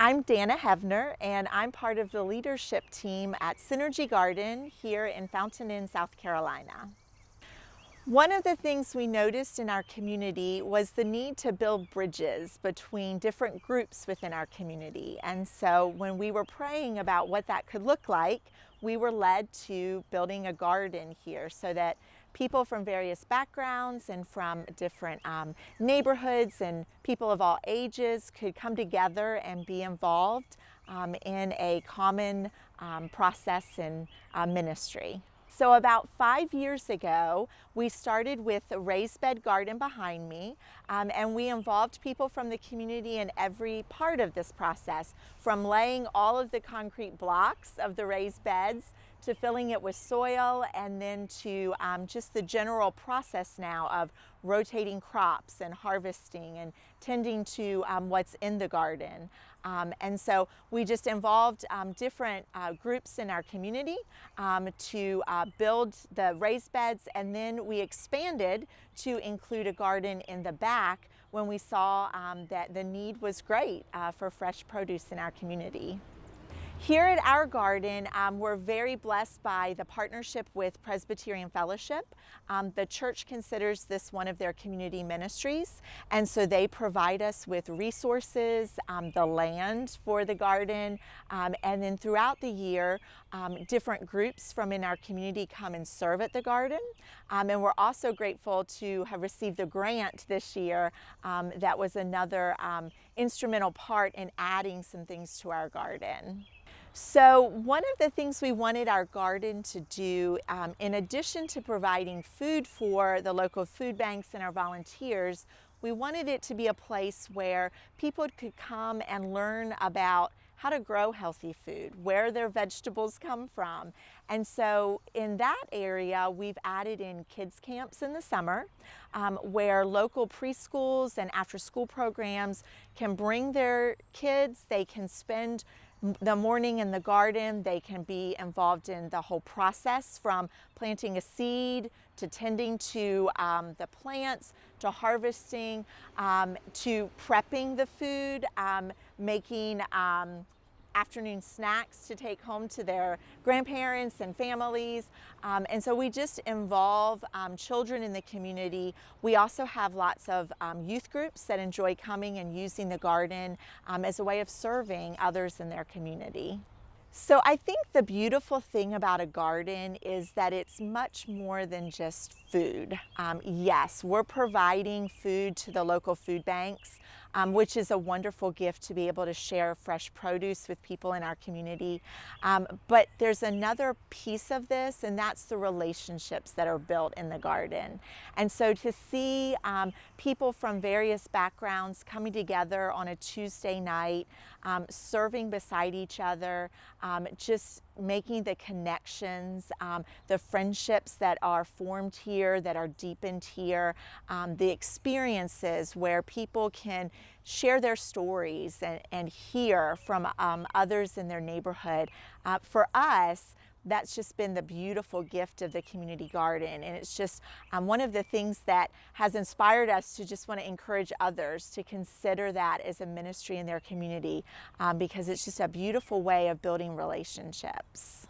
I'm Dana Hevner, and I'm part of the leadership team at Synergy Garden here in Fountain Inn, South Carolina. One of the things we noticed in our community was the need to build bridges between different groups within our community. And so when we were praying about what that could look like, we were led to building a garden here so that people from various backgrounds and from different neighborhoods and people of all ages could come together and be involved in a common process and ministry. So about 5 years ago, we started with a raised bed garden behind me, and we involved people from the community in every part of this process, from laying all of the concrete blocks of the raised beds to filling it with soil, and then to just the general process now of rotating crops and harvesting and tending to what's in the garden. And so we just involved different groups in our community to build the raised beds, and then we expanded to include a garden in the back when we saw that the need was great for fresh produce in our community. Here at our garden, we're very blessed by the partnership with Presbyterian Fellowship. The church considers this one of their community ministries, and so they provide us with resources, the land for the garden, and then throughout the year, different groups from in our community come and serve at the garden. And we're also grateful to have received a grant this year that was another instrumental part in adding some things to our garden. So one of the things we wanted our garden to do, in addition to providing food for the local food banks and our volunteers, we wanted it to be a place where people could come and learn about how to grow healthy food, where their vegetables come from. And so in that area, we've added in kids camps in the summer, where local preschools and after-school programs can bring their kids. They can spend the morning in the garden. They can be involved in the whole process, from planting a seed to tending to the plants, to harvesting, to prepping the food, making afternoon snacks to take home to their grandparents and families. And so we just involve children in the community. We also have lots of youth groups that enjoy coming and using the garden as a way of serving others in their community. So I think the beautiful thing about a garden is that it's much more than just food. Yes, we're providing food to the local food banks, which is a wonderful gift to be able to share fresh produce with people in our community. But there's another piece of this, and that's the relationships that are built in the garden. And so to see people from various backgrounds coming together on a Tuesday night, serving beside each other, just making the connections, the friendships that are formed here, that are deepened here, the experiences where people can share their stories and hear from others in their neighborhood. For us, that's just been the beautiful gift of the community garden. And it's just one of the things that has inspired us to just want to encourage others to consider that as a ministry in their community, because it's just a beautiful way of building relationships.